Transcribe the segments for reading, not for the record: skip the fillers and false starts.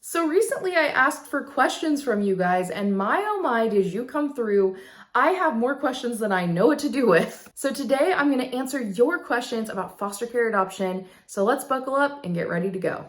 So recently I asked for questions from you guys, and my oh my, did you come through. I have more questions than I know what to do with. So today I'm going to answer your questions about foster care adoption. So let's buckle up and get ready to go.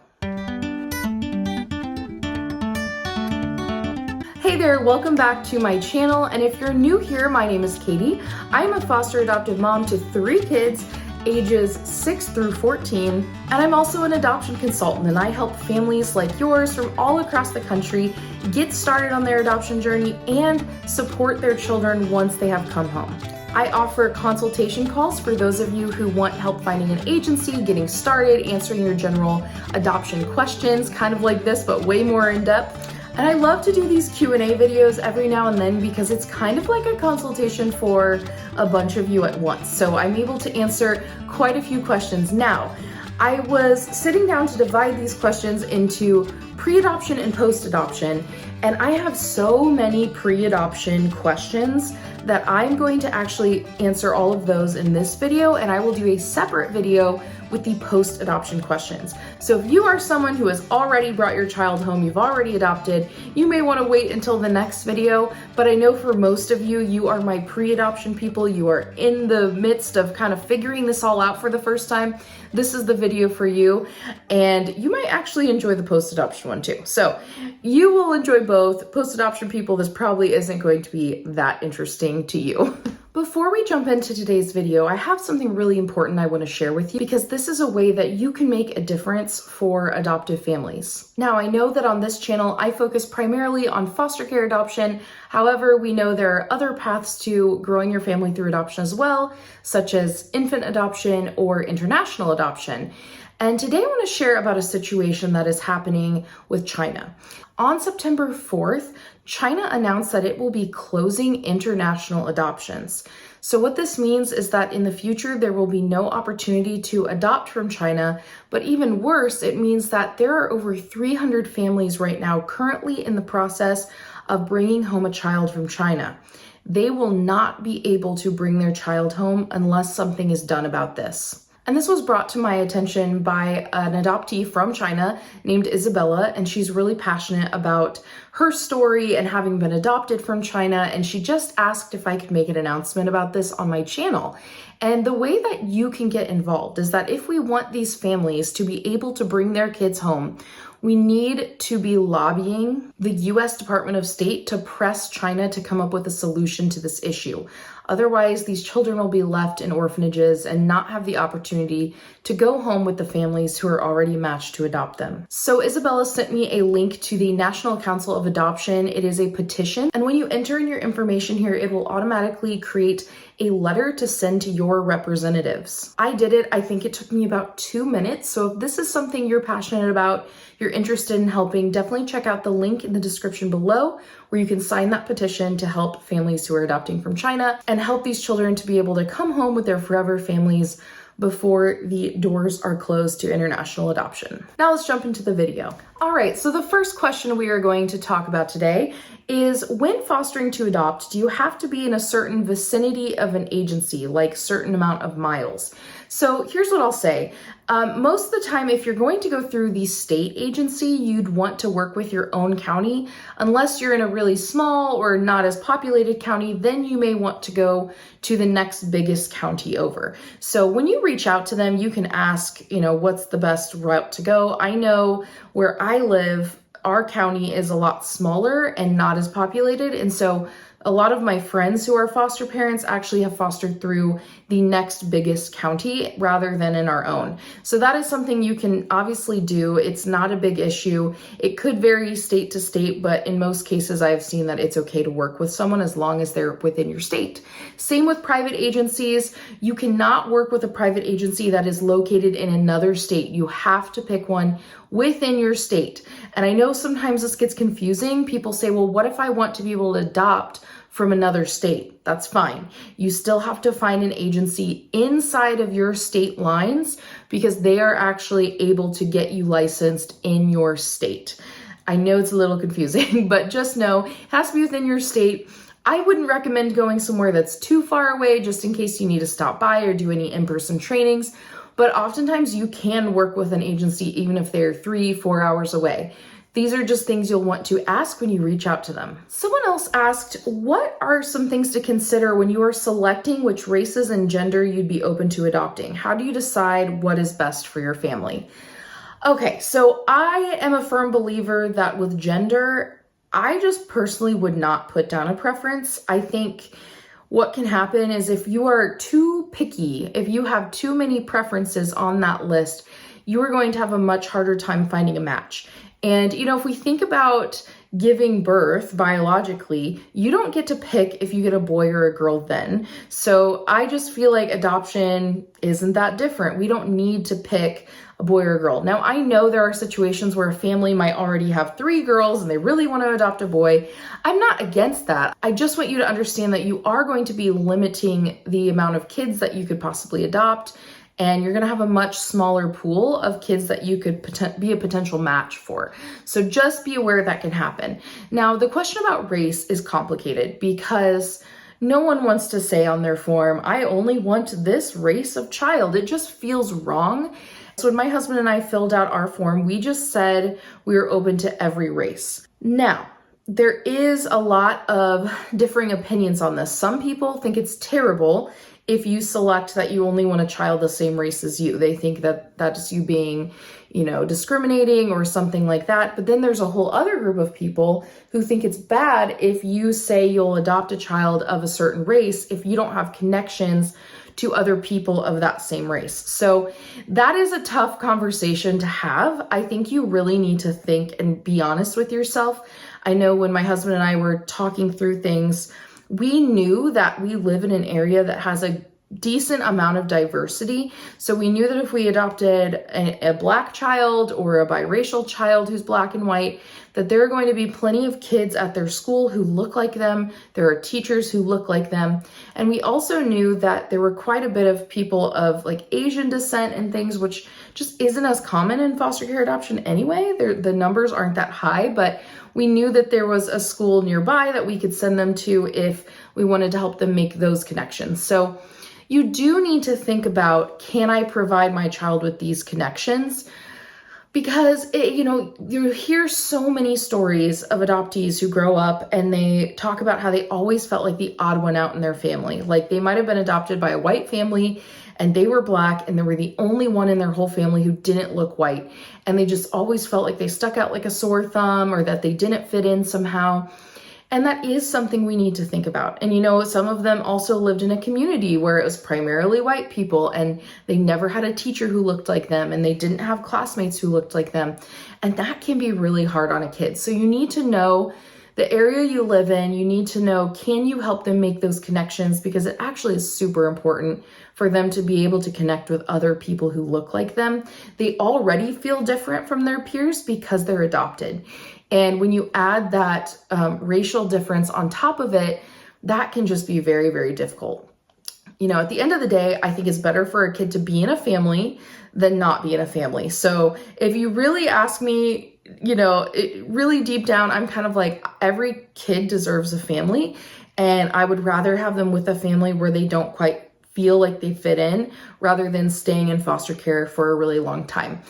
Hey there, welcome back to my channel. And if you're new here, my name is Katie. I'm a foster adoptive mom to 3 kids, ages 6 through 14, and I'm also an adoption consultant, and I help families like yours from all across the country get started on their adoption journey and support their children once they have come home. I offer consultation calls for those of you who want help finding an agency, getting started, answering your general adoption questions, kind of like this, but way more in depth. And I love to do these Q&A videos every now and then because it's kind of like a consultation for a bunch of you at once. So I'm able to answer quite a few questions. Now, I was sitting down to divide these questions into pre-adoption and post-adoption, and I have so many pre-adoption questions that I'm going to actually answer all of those in this video, and I will do a separate video with the post-adoption questions. So if you are someone who has already brought your child home, you've already adopted, you may want to wait until the next video, but I know for most of you, you are my pre-adoption people, you are in the midst of kind of figuring this all out for the first time. This is the video for you, and you might actually enjoy the post-adoption one too. So you will enjoy both. Post-adoption people, this probably isn't going to be that interesting to you. Before we jump into today's video, I have something really important I want to share with you because this is a way that you can make a difference for adoptive families. Now, I know that on this channel, I focus primarily on foster care adoption. However, we know there are other paths to growing your family through adoption as well, such as infant adoption or international adoption. And today I want to share about a situation that is happening with China. On September 4th, China announced that it will be closing international adoptions. So what this means is that in the future, there will be no opportunity to adopt from China, but even worse, it means that there are over 300 families right now currently in the process of bringing home a child from China. They will not be able to bring their child home unless something is done about this. And this was brought to my attention by an adoptee from China named Isabella, and she's really passionate about her story and having been adopted from China, and she just asked if I could make an announcement about this on my channel. And the way that you can get involved is that if we want these families to be able to bring their kids home, we need to be lobbying the US Department of State to press China to come up with a solution to this issue. Otherwise, these children will be left in orphanages and not have the opportunity to go home with the families who are already matched to adopt them. So Isabella sent me a link to the National Council of Adoption. It is a petition, and when you enter in your information here, it will automatically create a letter to send to your representatives. I did it. I think it took me about 2 minutes. So if this is something you're passionate about, you're interested in helping, definitely check out the link in the description below where you can sign that petition to help families who are adopting from China and help these children to be able to come home with their forever families before the doors are closed to international adoption. Now let's jump into the video. All right, so the first question we are going to talk about today is, when fostering to adopt, do you have to be in a certain vicinity of an agency, like certain amount of miles? So here's what I'll say. Most of the time, if you're going to go through the state agency, you'd want to work with your own county. Unless you're in a really small or not as populated county, then you may want to go to the next biggest county over. So when you reach out to them, you can ask, what's the best route to go? I know where I live, our county is a lot smaller and not as populated. And so a lot of my friends who are foster parents actually have fostered through the next biggest county rather than in our own. So that is something you can obviously do. It's not a big issue. It could vary state to state, but in most cases I've seen that it's okay to work with someone as long as they're within your state. Same with private agencies. You cannot work with a private agency that is located in another state. You have to pick one within your state. And I know sometimes this gets confusing. People say, well, what if I want to be able to adopt from another state? That's fine. You still have to find an agency inside of your state lines because they are actually able to get you licensed in your state. I know it's a little confusing, but just know it has to be within your state. I wouldn't recommend going somewhere that's too far away just in case you need to stop by or do any in-person trainings. But oftentimes you can work with an agency even if they're 3-4 hours away. These are just things you'll want to ask when you reach out to them. Someone else asked, what are some things to consider when you are selecting which races and gender you'd be open to adopting? How do you decide what is best for your family? Okay, so I am a firm believer that with gender, I just personally would not put down a preference. I think what can happen is if you are too picky, if you have too many preferences on that list, you are going to have a much harder time finding a match. And, if we think about giving birth biologically, you don't get to pick if you get a boy or a girl then. So I just feel like adoption isn't that different. We don't need to pick a boy or a girl. Now, I know there are situations where a family might already have 3 girls and they really want to adopt a boy. I'm not against that. I just want you to understand that you are going to be limiting the amount of kids that you could possibly adopt, and you're going to have a much smaller pool of kids that you could be a potential match for. So just be aware that can happen. Now, the question about race is complicated because no one wants to say on their form, I only want this race of child. It just feels wrong. So when my husband and I filled out our form, we just said we were open to every race. Now, there is a lot of differing opinions on this. Some people think it's terrible if you select that you only want a child the same race as you. They think that that's you being, discriminating or something like that. But then there's a whole other group of people who think it's bad if you say you'll adopt a child of a certain race if you don't have connections to other people of that same race. So that is a tough conversation to have. I think you really need to think and be honest with yourself. I know when my husband and I were talking through things, we knew that we live in an area that has a decent amount of diversity. So we knew that if we adopted a Black child or a biracial child who's Black and white, that there are going to be plenty of kids at their school who look like them. There are teachers who look like them. And we also knew that there were quite a bit of people of Asian descent and things, which just isn't as common in foster care adoption anyway. The numbers aren't that high, but we knew that there was a school nearby that we could send them to if we wanted to help them make those connections. So you do need to think about, can I provide my child with these connections? Because, you hear so many stories of adoptees who grow up and they talk about how they always felt like the odd one out in their family. Like they might have been adopted by a white family and they were Black and they were the only one in their whole family who didn't look white. And they just always felt like they stuck out like a sore thumb or that they didn't fit in somehow. And that is something we need to think about. And some of them also lived in a community where it was primarily white people and they never had a teacher who looked like them and they didn't have classmates who looked like them. And that can be really hard on a kid. So you need to know the area you live in. You need to know, can you help them make those connections? Because it actually is super important for them to be able to connect with other people who look like them. They already feel different from their peers because they're adopted. And when you add that racial difference on top of it, that can just be very, very difficult. At the end of the day, I think it's better for a kid to be in a family than not be in a family. So if you really ask me, really deep down, I'm kind of like, every kid deserves a family. And I would rather have them with a family where they don't quite feel like they fit in rather than staying in foster care for a really long time.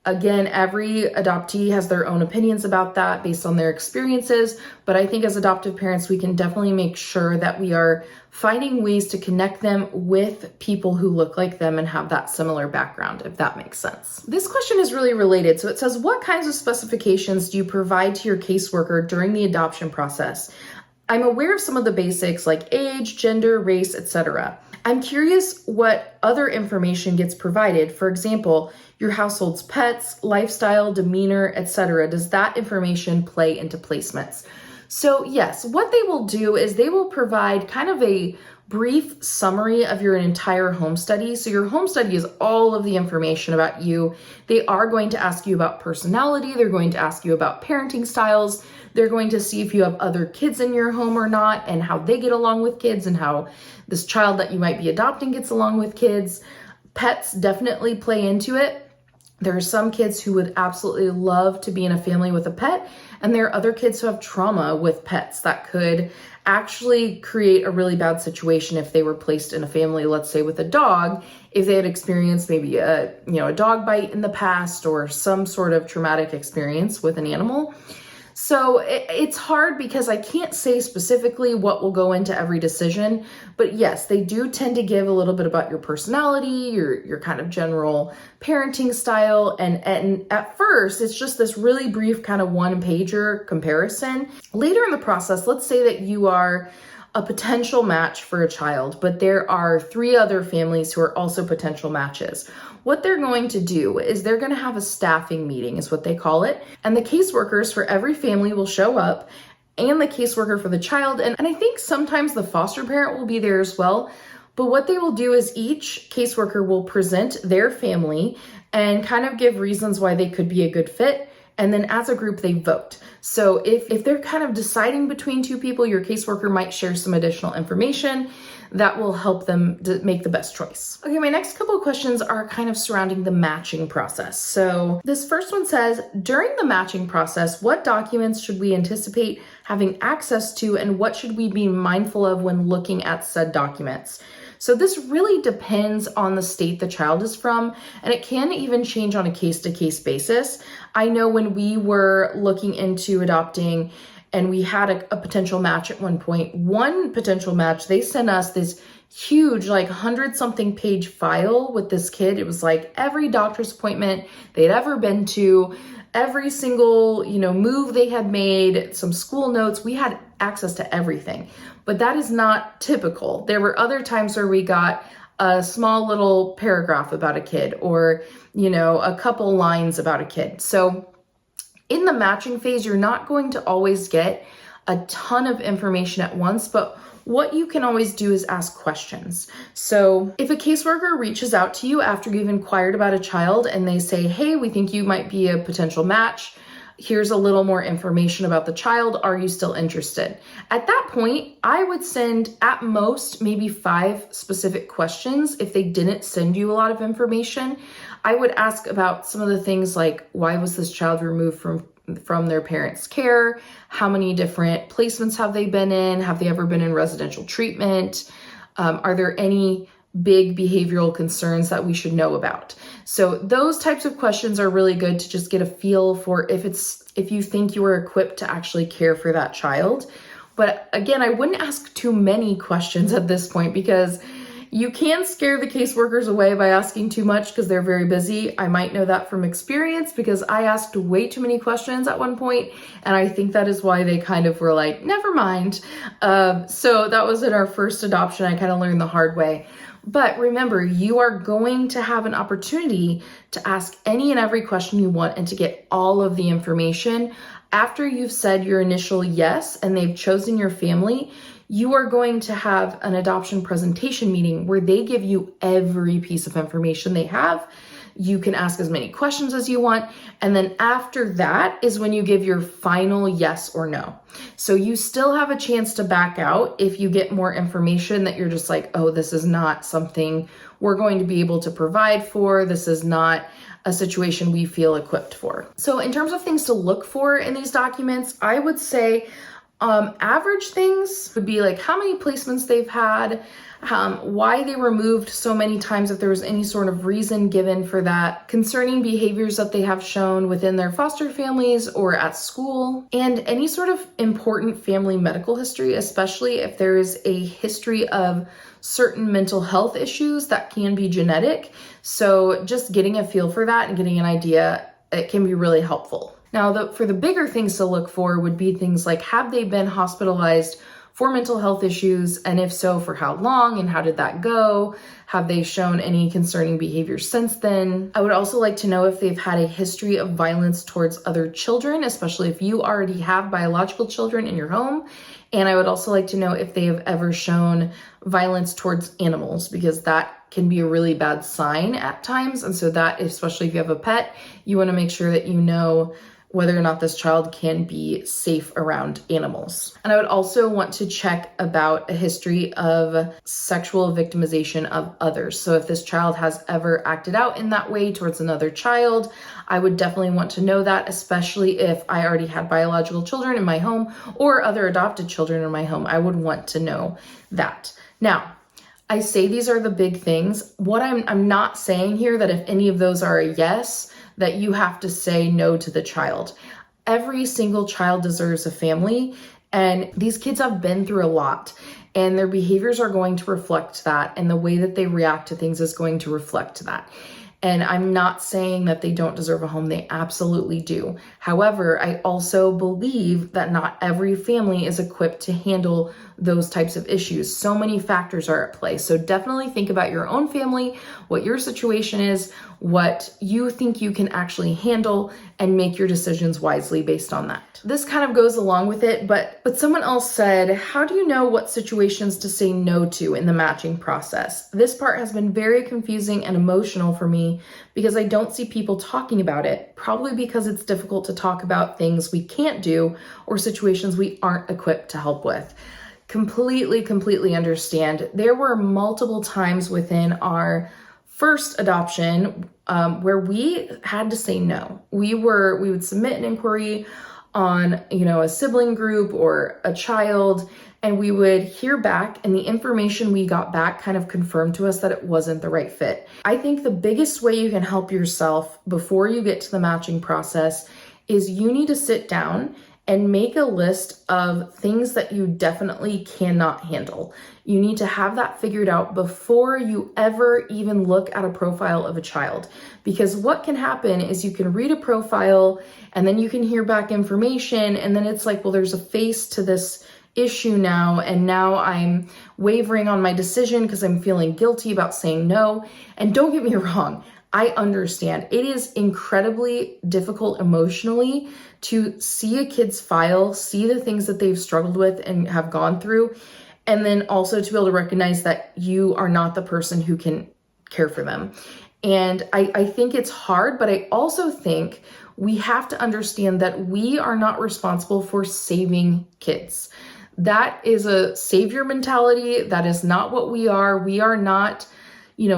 Again, every adoptee has their own opinions about that based on their experiences, but I think as adoptive parents, we can definitely make sure that we are finding ways to connect them with people who look like them and have that similar background, if that makes sense. This question is really related. So it says, what kinds of specifications do you provide to your caseworker during the adoption process? I'm aware of some of the basics like age, gender, race, etc. I'm curious what other information gets provided. For example, your household's pets, lifestyle, demeanor, etc. Does that information play into placements? So yes, what they will do is they will provide kind of a brief summary of your entire home study. So your home study is all of the information about you. They are going to ask you about personality. They're going to ask you about parenting styles. They're going to see if you have other kids in your home or not and how they get along with kids and how this child that you might be adopting gets along with kids. Pets definitely play into it. There are some kids who would absolutely love to be in a family with a pet, and there are other kids who have trauma with pets that could actually create a really bad situation if they were placed in a family, let's say with a dog, if they had experienced maybe a dog bite in the past or some sort of traumatic experience with an animal. So it's hard because I can't say specifically what will go into every decision, but yes, they do tend to give a little bit about your personality, your kind of general parenting style. And at first, it's just this really brief kind of one-pager comparison. Later in the process, let's say that you are a potential match for a child, but there are 3 other families who are also potential matches. What they're going to do is they're going to have a staffing meeting, is what they call it. And the caseworkers for every family will show up, and the caseworker for the child. And I think sometimes the foster parent will be there as well. But what they will do is each caseworker will present their family and kind of give reasons why they could be a good fit. And then as a group, they vote. So if they're kind of deciding between 2 people, your caseworker might share some additional information that will help them to make the best choice. Okay, my next couple of questions are kind of surrounding the matching process. So this first one says, during the matching process, what documents should we anticipate having access to, and what should we be mindful of when looking at said documents? So this really depends on the state the child is from, and it can even change on a case-to-case basis. I know when we were looking into adopting and we had a potential match at one point, one potential match, they sent us this huge, like 100-something page file with this kid. It was like every doctor's appointment they'd ever been to, every single, move they had made, some school notes. We had access to everything, but that is not typical. There were other times where we got a small little paragraph about a kid or, a couple lines about a kid. So in the matching phase, you're not going to always get a ton of information at once, but what you can always do is ask questions. So if a caseworker reaches out to you after you've inquired about a child and they say, hey, we think you might be a potential match, here's a little more information about the child, are you still interested? At that point, I would send at most maybe 5 specific questions. If they didn't send you a lot of information, I would ask about some of the things like, why was this child removed from their parents' care? How many different placements have they been in? Have they ever been in residential treatment? Are there any big behavioral concerns that we should know about? So those types of questions are really good to just get a feel for if you think you are equipped to actually care for that child. But again, I wouldn't ask too many questions at this point because you can scare the caseworkers away by asking too much because they're very busy. I might know that from experience because I asked way too many questions at one point, and I think that is why they kind of were like, never mind. So that was in our first adoption. I kind of learned the hard way. But remember, you are going to have an opportunity to ask any and every question you want and to get all of the information. After you've said your initial yes and they've chosen your family, you are going to have an adoption presentation meeting where they give you every piece of information they have. You can ask as many questions as you want. And then after that is when you give your final yes or no. So you still have a chance to back out if you get more information that you're just like, oh, this is not something we're going to be able to provide for. This is not a situation we feel equipped for. So in terms of things to look for in these documents, I would say average things would be like how many placements they've had, why they were moved so many times, if there was any sort of reason given for that, concerning behaviors that they have shown within their foster families or at school, and any sort of important family medical history, especially if there is a history of certain mental health issues that can be genetic. So just getting a feel for that and getting an idea, it can be really helpful. Now, for the bigger things to look for would be things like, have they been hospitalized for mental health issues? And if so, for how long and how did that go? Have they shown any concerning behavior since then? I would also like to know if they've had a history of violence towards other children, especially if you already have biological children in your home. And I would also like to know if they have ever shown violence towards animals, because that can be a really bad sign at times. And so that, especially if you have a pet, you want to make sure that you know whether or not this child can be safe around animals. And I would also want to check about a history of sexual victimization of others. So if this child has ever acted out in that way towards another child, I would definitely want to know that, especially if I already had biological children in my home or other adopted children in my home. I would want to know that. Now, I say these are the big things. What I'm not saying here that if any of those are a yes, that you have to say no to the child. Every single child deserves a family, and these kids have been through a lot, and their behaviors are going to reflect that, and the way that they react to things is going to reflect that. And I'm not saying that they don't deserve a home. They absolutely do. However, I also believe that not every family is equipped to handle those types of issues. So many factors are at play. So definitely think about your own family, what your situation is, what you think you can actually handle, and make your decisions wisely based on that. This kind of goes along with it, but someone else said, how do you know what situations to say no to in the matching process? This part has been very confusing and emotional for me because I don't see people talking about it, probably because it's difficult to talk about things we can't do or situations we aren't equipped to help with. Completely understand. There were multiple times within our first adoption where we had to say no. We would submit an inquiry on, a sibling group or a child, and we would hear back, and the information we got back kind of confirmed to us that it wasn't the right fit. I think the biggest way you can help yourself before you get to the matching process is you need to sit down and make a list of things that you definitely cannot handle. You need to have that figured out before you ever even look at a profile of a child. Because what can happen is you can read a profile and then you can hear back information, and then it's like, well, there's a face to this issue now, and now I'm wavering on my decision because I'm feeling guilty about saying no. And don't get me wrong, I understand. It is incredibly difficult emotionally to see a kid's file, see the things that they've struggled with and have gone through, and then also to be able to recognize that you are not the person who can care for them. And I think it's hard, but I also think we have to understand that we are not responsible for saving kids. That is a savior mentality. That is not what we are. We are not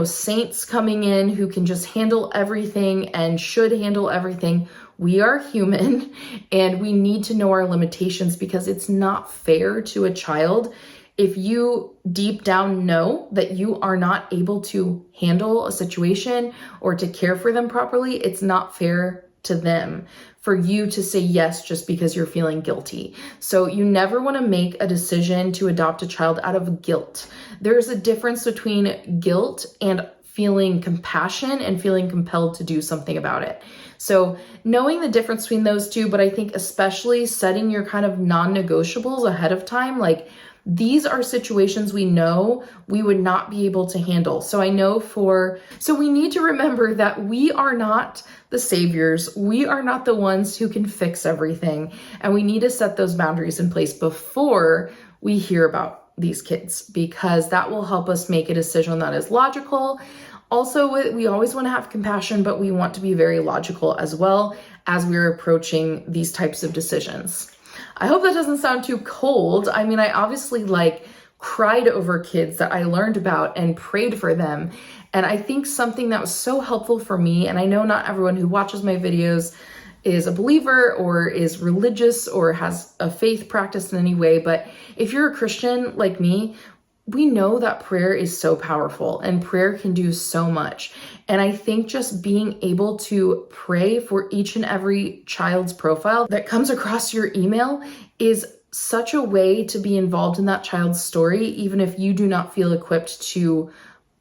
saints coming in who can just handle everything and should handle everything. We are human, and we need to know our limitations, because it's not fair to a child if you deep down know that you are not able to handle a situation or to care for them properly. It's not fair to them for you to say yes just because you're feeling guilty. So you never want to make a decision to adopt a child out of guilt. There's a difference between guilt and feeling compassion and feeling compelled to do something about it. So knowing the difference between those two, but I think especially setting your kind of non-negotiables ahead of time, like these are situations we know we would not be able to handle. So we need to remember that we are not the saviors. We are not the ones who can fix everything. And we need to set those boundaries in place before we hear about these kids, because that will help us make a decision that is logical. Also, we always want to have compassion, but we want to be very logical as well as we're approaching these types of decisions. I hope that doesn't sound too cold. I mean, I obviously cried over kids that I learned about and prayed for them. And I think something that was so helpful for me, and I know not everyone who watches my videos is a believer or is religious or has a faith practice in any way, but if you're a Christian like me, we know that prayer is so powerful and prayer can do so much. And I think just being able to pray for each and every child's profile that comes across your email is such a way to be involved in that child's story, even if you do not feel equipped to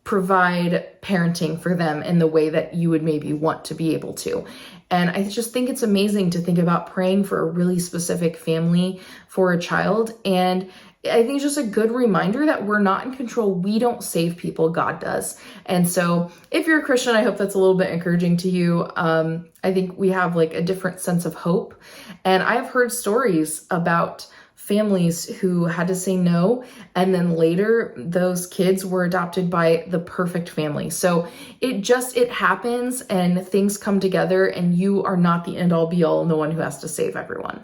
provide parenting for them in the way that you would maybe want to be able to. And I just think it's amazing to think about praying for a really specific family for a child. And I think it's just a good reminder that we're not in control. We don't save people, God does. And so if you're a Christian, I hope that's a little bit encouraging to you. I think we have a different sense of hope. And I have heard stories about families who had to say no, and then later those kids were adopted by the perfect family. So it happens, and things come together, and you are not the end all be all and the one who has to save everyone.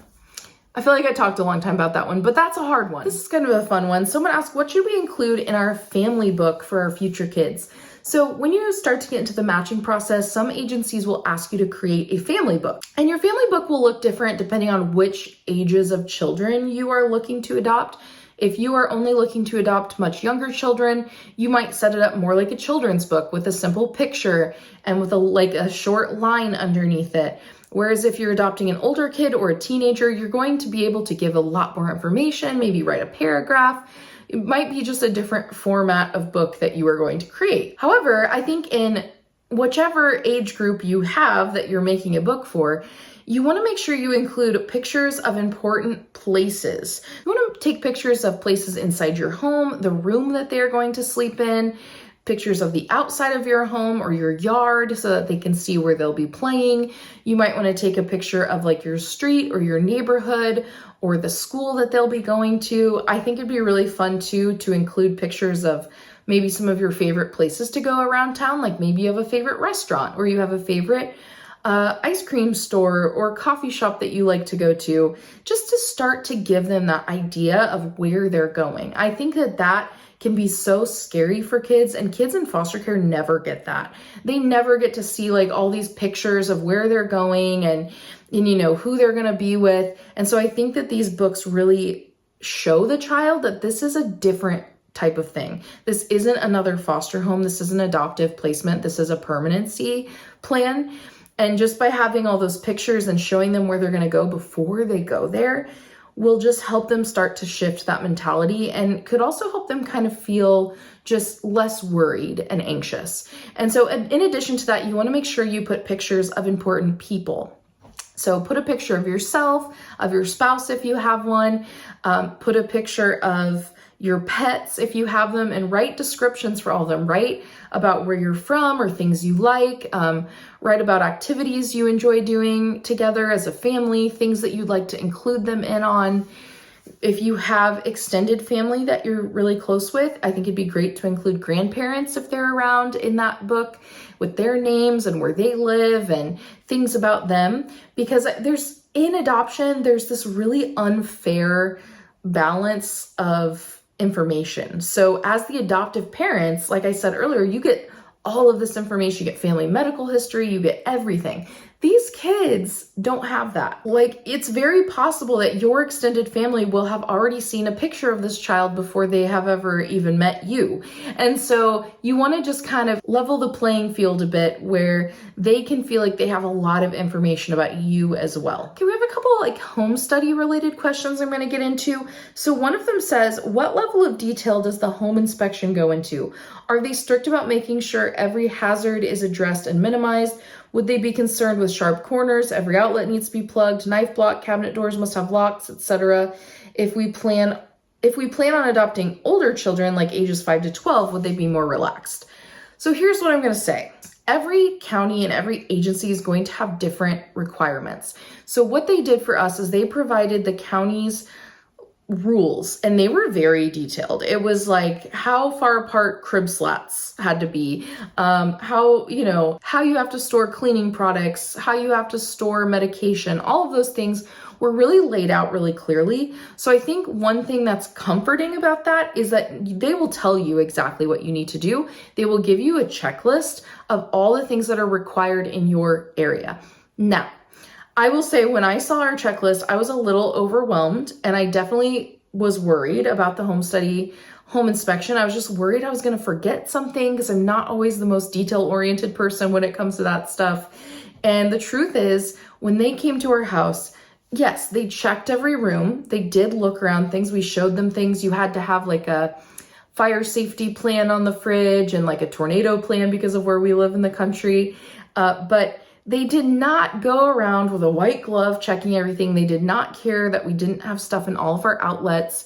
I feel like I talked a long time about that one, but that's a hard one. This is kind of a fun one. Someone asked, what should we include in our family book for our future kids? So when you start to get into the matching process, some agencies will ask you to create a family book. And your family book will look different depending on which ages of children you are looking to adopt. If you are only looking to adopt much younger children, you might set it up more like a children's book with a simple picture and with a short line underneath it. Whereas if you're adopting an older kid or a teenager, you're going to be able to give a lot more information, maybe write a paragraph. It might be just a different format of book that you are going to create. However, I think in whichever age group you have that you're making a book for, you want to make sure you include pictures of important places. You want to take pictures of places inside your home, the room that they're going to sleep in, pictures of the outside of your home or your yard so that they can see where they'll be playing. You might want to take a picture of like your street or your neighborhood or the school that they'll be going to. I think it'd be really fun too to include pictures of maybe some of your favorite places to go around town. Like maybe you have a favorite restaurant or you have a favorite ice cream store or coffee shop that you like to go to, just to start to give them that idea of where they're going. I think that can be so scary for kids, and kids in foster care never get that. They never get to see like all these pictures of where they're going and who they're going to be with. And so I think that these books really show the child that this is a different type of thing. This isn't another foster home. This is an adoptive placement. This is a permanency plan. And just by having all those pictures and showing them where they're going to go before they go there will just help them start to shift that mentality, and could also help them kind of feel just less worried and anxious. And so in addition to that, you want to make sure you put pictures of important people. So put a picture of yourself, of your spouse if you have one, put a picture of your pets if you have them, and write descriptions for all of them. Write about where you're from or things you like. Write about activities you enjoy doing together as a family, things that you'd like to include them in on. If you have extended family that you're really close with, I think it'd be great to include grandparents if they're around in that book with their names and where they live and things about them. Because in adoption, there's this really unfair balance of information. So as the adoptive parents, like I said earlier, you get all of this information. You get family medical history, you get everything. These kids don't have that. Like, it's very possible that your extended family will have already seen a picture of this child before they have ever even met you. And so you want to just kind of level the playing field a bit where they can feel like they have a lot of information about you as well. Okay, we have a couple like home study related questions I'm going to get into. So one of them says, what level of detail does the home inspection go into? Are they strict about making sure every hazard is addressed and minimized? Would they be concerned with sharp corners? Every outlet needs to be plugged, knife block, cabinet doors must have locks, etc. If we plan on adopting older children, like ages 5 to 12, would they be more relaxed? So here's what I'm going to say. Every county and every agency is going to have different requirements. So what they did for us is they provided the county's rules, and they were very detailed. It was like how far apart crib slats had to be, how you have to store cleaning products, how you have to store medication. All of those things were really laid out really clearly. So I think one thing that's comforting about that is that they will tell you exactly what you need to do. They will give you a checklist of all the things that are required in your area. Now, I will say when I saw our checklist, I was a little overwhelmed, and I definitely was worried about the home inspection. I was just worried I was going to forget something because I'm not always the most detail-oriented person when it comes to that stuff. And the truth is, when they came to our house, yes, they checked every room. They did look around things. We showed them things. You had to have like a fire safety plan on the fridge and like a tornado plan because of where we live in the country. But they did not go around with a white glove checking everything. They did not care that we didn't have stuff in all of our outlets.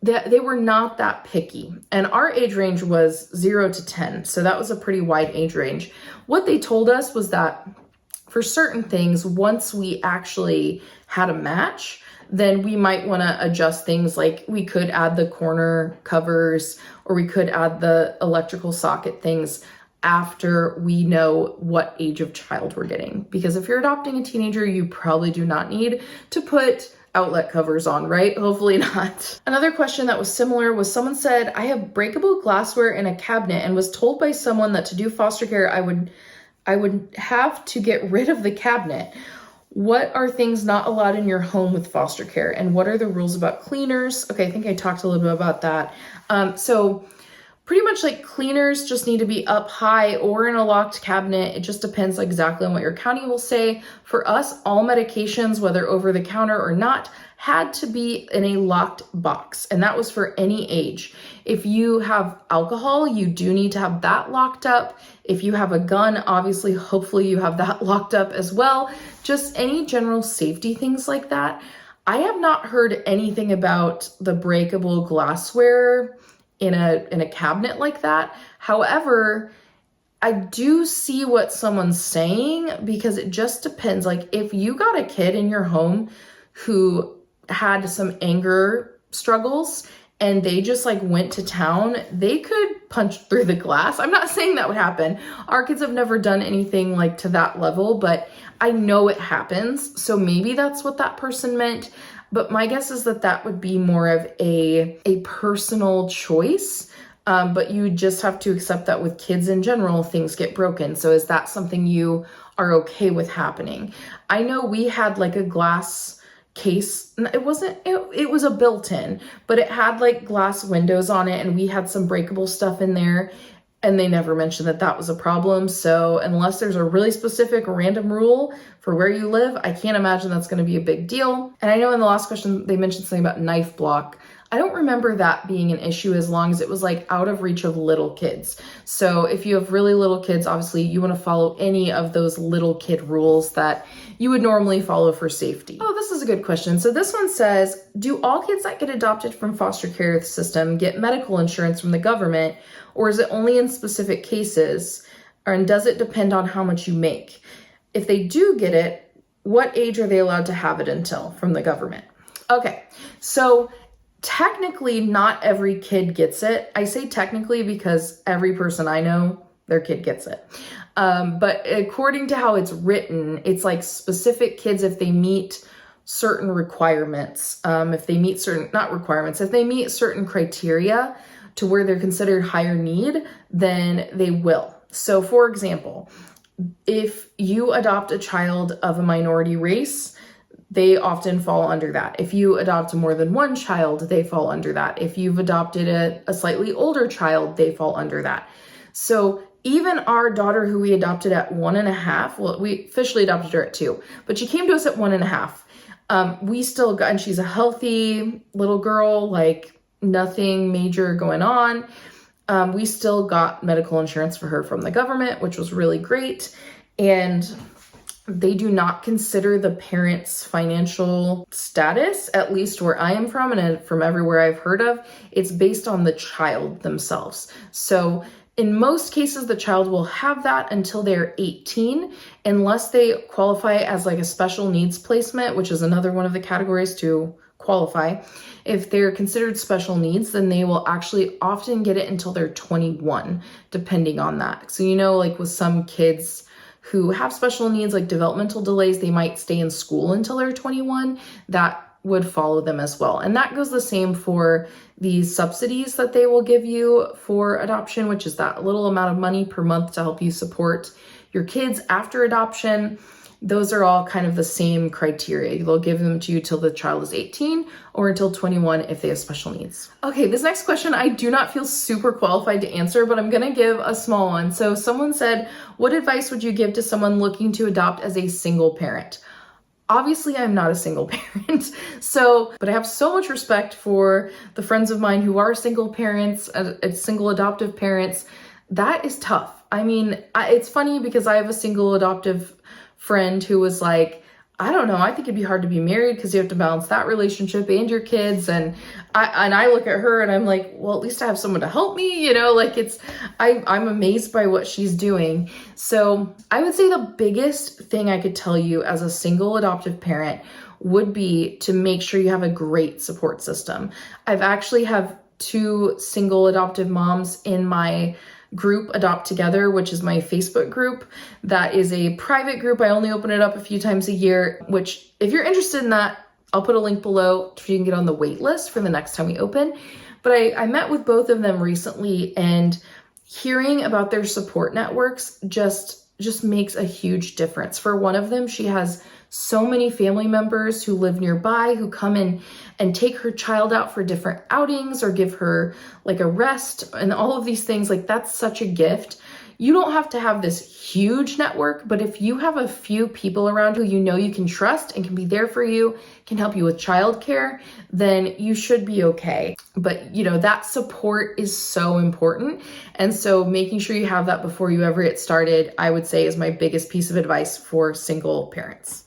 They were not that picky. And our age range was 0 to 10. So that was a pretty wide age range. What they told us was that for certain things, once we actually had a match, then we might want to adjust things, like we could add the corner covers or we could add the electrical socket things after we know what age of child we're getting. Because if you're adopting a teenager, you probably do not need to put outlet covers on, right? Hopefully not. Another question that was similar was someone said, I have breakable glassware in a cabinet and was told by someone that to do foster care, I would have to get rid of the cabinet. What are things not allowed in your home with foster care? And what are the rules about cleaners? Okay, I think I talked a little bit about that. So pretty much like cleaners just need to be up high or in a locked cabinet. It just depends exactly on what your county will say. For us, all medications, whether over the counter or not, had to be in a locked box, and that was for any age. If you have alcohol, you do need to have that locked up. If you have a gun, obviously, hopefully you have that locked up as well. Just any general safety things like that. I have not heard anything about the breakable glassware in a cabinet like that. However, I do see what someone's saying, because it just depends. Like if you got a kid in your home who had some anger struggles and they just like went to town, they could punch through the glass. I'm not saying that would happen. Our kids have never done anything like to that level, but I know it happens. So maybe that's what that person meant. But my guess is that that would be more of a personal choice. But you just have to accept that with kids in general, things get broken. So is that something you are okay with happening? I know we had like a glass case. It was a built-in, but it had like glass windows on it, and we had some breakable stuff in there, and they never mentioned that that was a problem. So unless there's a really specific random rule for where you live, I can't imagine that's going to be a big deal. And I know in the last question, they mentioned something about knife block. I don't remember that being an issue as long as it was like out of reach of little kids. So if you have really little kids, obviously you want to follow any of those little kid rules that you would normally follow for safety. Oh, this is a good question. So this one says, do all kids that get adopted from foster care system get medical insurance from the government, or is it only in specific cases? And does it depend on how much you make? If they do get it, what age are they allowed to have it until from the government? Okay, so technically, not every kid gets it. I say technically because every person I know, their kid gets it. But according to how it's written, it's like specific kids if they meet certain requirements. If they meet certain, not requirements, if they meet certain criteria to where they're considered higher need, then they will. So for example, if you adopt a child of a minority race, they often fall under that. If you adopt more than one child, they fall under that. If you've adopted a slightly older child, they fall under that. So even our daughter, who we adopted at 1.5, well, we officially adopted her at 2, but she came to us at 1.5. We still got, and she's a healthy little girl, like nothing major going on. We still got medical insurance for her from the government, which was really great. And they do not consider the parent's financial status, at least where I am from and from everywhere I've heard of. It's based on the child themselves. So in most cases, the child will have that until they're 18, unless they qualify as like a special needs placement, which is another one of the categories to qualify. If they're considered special needs, then they will actually often get it until they're 21, depending on that. So, you know, like with some kids who have special needs, like developmental delays, they might stay in school until they're 21. That would follow them as well. And that goes the same for these subsidies that they will give you for adoption, which is that little amount of money per month to help you support your kids after adoption. Those are all kind of the same criteria. They'll give them to you till the child is 18 or until 21 if they have special needs. Okay, this next question I do not feel super qualified to answer, but I'm gonna give a small one. So someone said, what advice would you give to someone looking to adopt as a single parent? Obviously, I'm not a single parent, but I have so much respect for the friends of mine who are single parents, single adoptive parents. That is tough. I mean, it's funny because I have a single adoptive friend who was like, I don't know. I think it'd be hard to be married because you have to balance that relationship and your kids. And I look at her and I'm like, well, at least I have someone to help me, like I'm amazed by what she's doing. So I would say the biggest thing I could tell you as a single adoptive parent would be to make sure you have a great support system. I've actually have 2 single adoptive moms in my group, Adopt Together, which is my Facebook group. That is a private group. I only open it up a few times a year, which if you're interested in that, I'll put a link below so you can get on the wait list for the next time we open. But I met with both of them recently, and hearing about their support networks just makes a huge difference. For one of them, she has so many family members who live nearby who come in and take her child out for different outings or give her like a rest and all of these things. Like, that's such a gift. You don't have to have this huge network, but if you have a few people around who you can trust and can be there for you, can help you with childcare, then you should be okay. But that support is so important. And so making sure you have that before you ever get started, I would say, is my biggest piece of advice for single parents.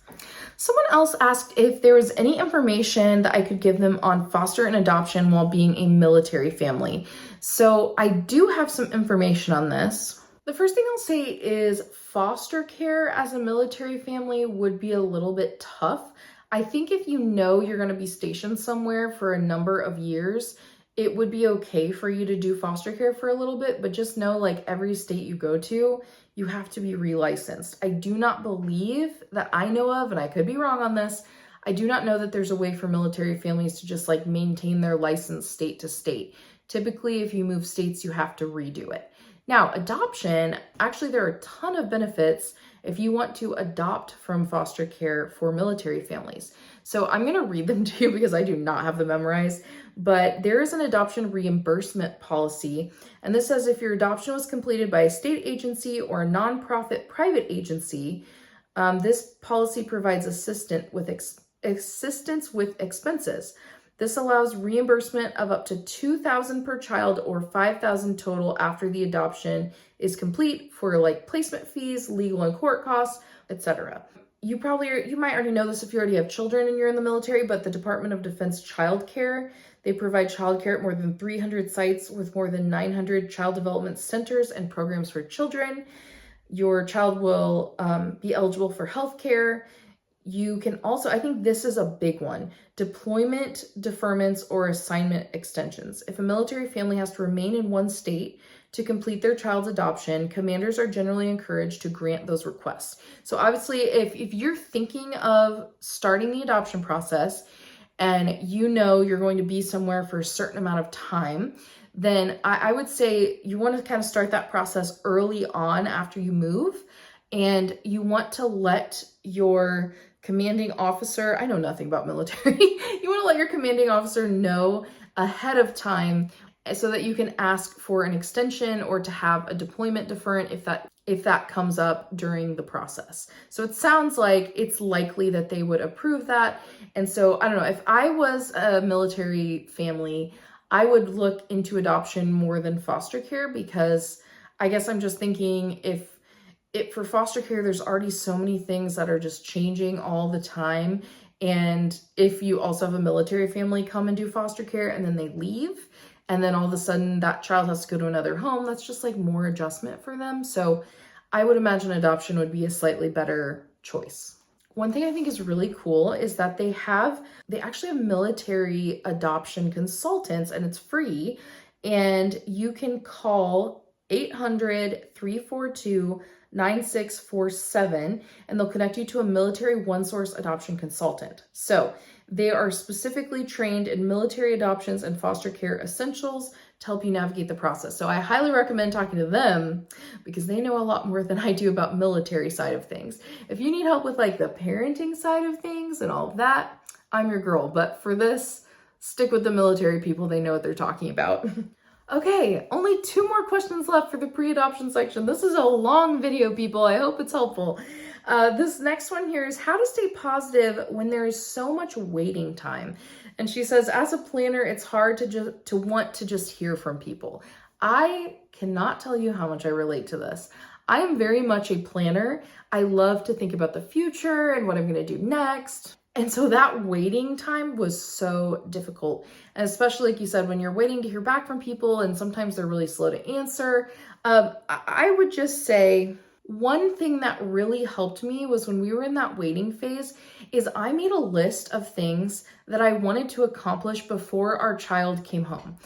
Someone else asked if there was any information that I could give them on foster and adoption while being a military family. So I do have some information on this. The first thing I'll say is foster care as a military family would be a little bit tough. I think if you're going to be stationed somewhere for a number of years, it would be okay for you to do foster care for a little bit, but just know, like, every state you go to, you have to be relicensed. I do not believe that I know of, and I could be wrong on this, I do not know that there's a way for military families to just like maintain their license state to state. Typically, if you move states, you have to redo it. Now, adoption, actually, there are a ton of benefits if you want to adopt from foster care for military families. So I'm going to read them to you because I do not have them memorized, but there is an adoption reimbursement policy. And this says if your adoption was completed by a state agency or a nonprofit private agency, this policy provides assistance with expenses. This allows reimbursement of up to $2,000 per child or $5,000 total after the adoption is complete for like placement fees, legal and court costs, etc. You might already know this if you already have children and you're in the military, but the Department of Defense Child Care, they provide child care at more than 300 sites with more than 900 child development centers and programs for children. Your child will be eligible for health care. You can also, I think this is a big one, deployment deferments or assignment extensions. If a military family has to remain in one state to complete their child's adoption, commanders are generally encouraged to grant those requests. So obviously, if you're thinking of starting the adoption process and you're going to be somewhere for a certain amount of time, then I would say you want to kind of start that process early on after you move, and you want to let your commanding officer, I know nothing about military, you want to let your commanding officer know ahead of time so that you can ask for an extension or to have a deployment deferment if that comes up during the process. So it sounds like it's likely that they would approve that. And so I don't know, if I was a military family, I would look into adoption more than foster care, because I guess I'm just thinking for foster care, there's already so many things that are just changing all the time. And if you also have a military family come and do foster care and then they leave, and then all of a sudden that child has to go to another home, that's just like more adjustment for them. So I would imagine adoption would be a slightly better choice. One thing I think is really cool is that they actually have military adoption consultants, and it's free. And you can call 800-342-9647, and they'll connect you to a military one-source adoption consultant. So they are specifically trained in military adoptions and foster care essentials to help you navigate the process. So I highly recommend talking to them because they know a lot more than I do about military side of things. If you need help with like the parenting side of things and all of that, I'm your girl. But for this, stick with the military people. They know what they're talking about. Okay, only 2 more questions left for the pre-adoption section. This is a long video, people. I hope it's helpful. This next one here is how to stay positive when there is so much waiting time. And she says, as a planner, it's hard to want to just hear from people. I cannot tell you how much I relate to this. I am very much a planner. I love to think about the future and what I'm going to do next. And so that waiting time was so difficult. And especially like you said, when you're waiting to hear back from people and sometimes they're really slow to answer. I would just say one thing that really helped me was when we were in that waiting phase is I made a list of things that I wanted to accomplish before our child came home.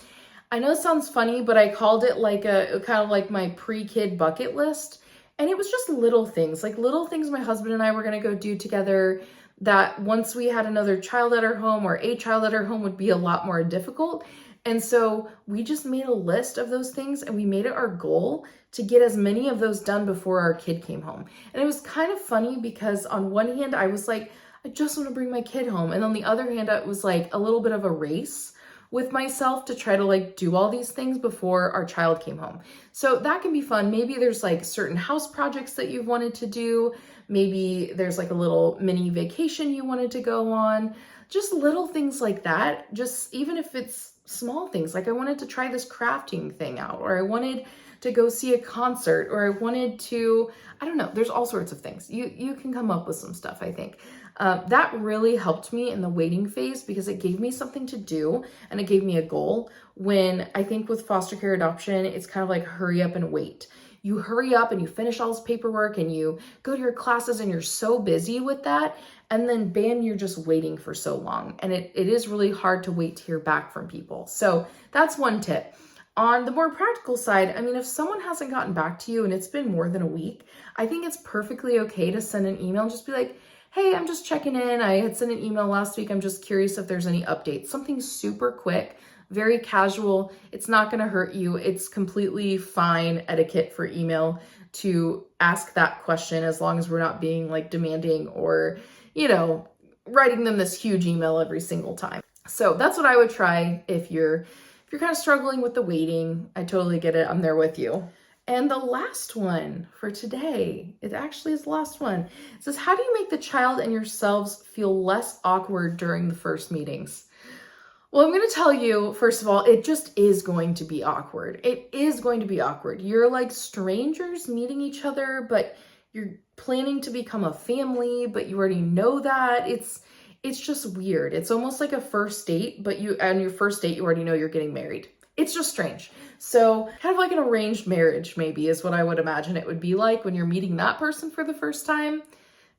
I know it sounds funny, but I called it like a kind of like my pre-kid bucket list. And it was just little things my husband and I were going to go do together that once we had another child at our home or a child at our home would be a lot more difficult. And so we just made a list of those things and we made it our goal to get as many of those done before our kid came home. And it was kind of funny because on one hand, I was like, I just want to bring my kid home. And on the other hand, it was like a little bit of a race with myself to try to like do all these things before our child came home. So that can be fun. Maybe there's like certain house projects that you've wanted to do. Maybe there's like a little mini vacation you wanted to go on. Just little things like that. Just even if it's small things, like I wanted to try this crafting thing out, or I wanted to go see a concert, or I wanted to, I don't know, there's all sorts of things. You can come up with some stuff, I think. That really helped me in the waiting phase because it gave me something to do and it gave me a goal. When I think with foster care adoption, it's kind of like hurry up and wait. You hurry up and you finish all this paperwork and you go to your classes and you're so busy with that. And then bam, you're just waiting for so long. And it is really hard to wait to hear back from people. So that's one tip. On the more practical side, I mean, if someone hasn't gotten back to you and it's been more than a week, I think it's perfectly okay to send an email and just be like, hey, I'm just checking in. I had sent an email last week. I'm just curious if there's any updates. Something super quick, very casual. It's not going to hurt you. It's completely fine etiquette for email to ask that question as long as we're not being like demanding or, you know, writing them this huge email every single time. So that's what I would try if you're kind of struggling with the waiting. I totally get it. I'm there with you. And the last one for today, it actually is the last one. It says, how do you make the child and yourselves feel less awkward during the first meetings? Well, I'm going to tell you, first of all, it just is going to be awkward. It is going to be awkward. You're like strangers meeting each other, but you're planning to become a family, but you already know that. It's just weird. It's almost like a first date, but on your first date, you already know you're getting married. It's just strange. So kind of like an arranged marriage maybe is what I would imagine it would be like when you're meeting that person for the first time.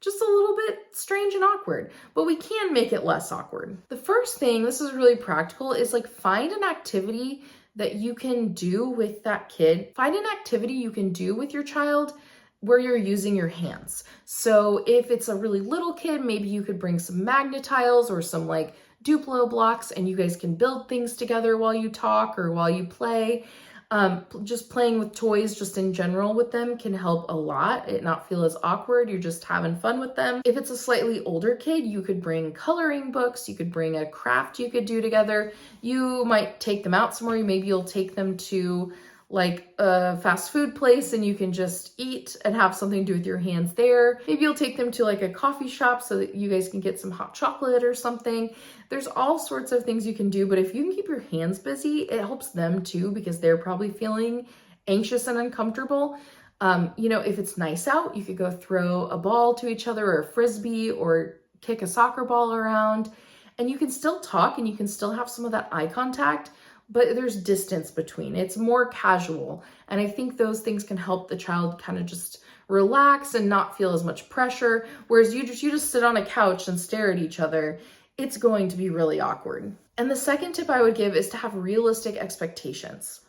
Just a little bit strange and awkward, but we can make it less awkward. The first thing, this is really practical, is like find an activity that you can do with that kid. Find an activity you can do with your child where you're using your hands. So if it's a really little kid, maybe you could bring some magnetiles or some like Duplo blocks and you guys can build things together while you talk or while you play. Just playing with toys just in general with them can help a lot. It not feel as awkward. You're just having fun with them. If it's a slightly older kid, you could bring coloring books. You could bring a craft you could do together. You might take them out somewhere. Maybe you'll take them to like a fast food place and you can just eat and have something to do with your hands there. Maybe you'll take them to like a coffee shop so that you guys can get some hot chocolate or something. There's all sorts of things you can do, but if you can keep your hands busy, it helps them too because they're probably feeling anxious and uncomfortable. You know, if it's nice out, you could go throw a ball to each other or a frisbee or kick a soccer ball around and you can still talk and you can still have some of that eye contact, but there's distance between. It's more casual. And I think those things can help the child kind of just relax and not feel as much pressure. Whereas you just sit on a couch and stare at each other, it's going to be really awkward. And the second tip I would give is to have realistic expectations.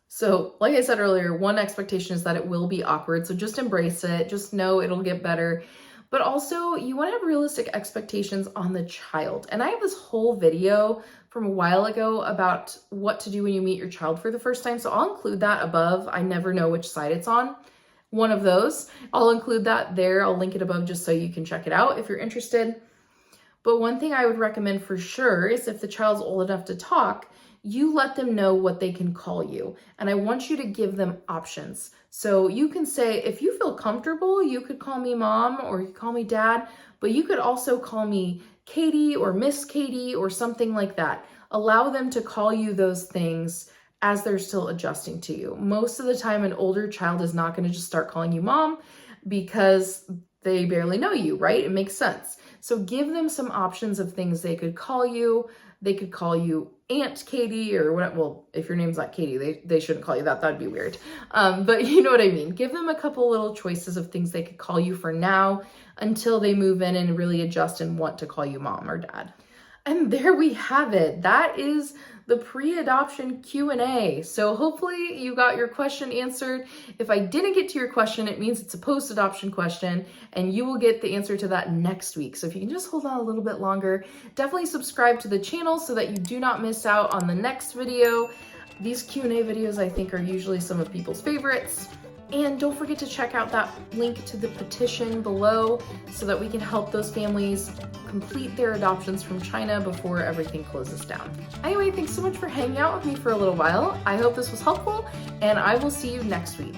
So like I said earlier, one expectation is that it will be awkward. So just embrace it. Just know it'll get better. But also you want to have realistic expectations on the child. And I have this whole video from a while ago about what to do when you meet your child for the first time. So I'll include that above. I never know which side it's on. One of those. I'll include that there. I'll link it above just so you can check it out if you're interested. But one thing I would recommend for sure is if the child's old enough to talk, you let them know what they can call you. And I want you to give them options. So you can say, if you feel comfortable, you could call me mom or you call me dad, but you could also call me Katie or Miss Katie or something like that. Allow them to call you those things as they're still adjusting to you. Most of the time, an older child is not going to just start calling you mom because they barely know you, right? It makes sense. So give them some options of things they could call you. They could call you Aunt Katie or what. Well, if your name's not Katie, they shouldn't call you that. That'd be weird. But you know what I mean. Give them a couple little choices of things they could call you for now until they move in and really adjust and want to call you mom or dad. And there we have it. That is the pre-adoption Q&A. So hopefully you got your question answered. If I didn't get to your question, it means it's a post-adoption question and you will get the answer to that next week. So if you can just hold on a little bit longer, definitely subscribe to the channel so that you do not miss out on the next video. These Q&A videos I think are usually some of people's favorites. And don't forget to check out that link to the petition below so that we can help those families complete their adoptions from China before everything closes down. Anyway, thanks so much for hanging out with me for a little while. I hope this was helpful, and I will see you next week.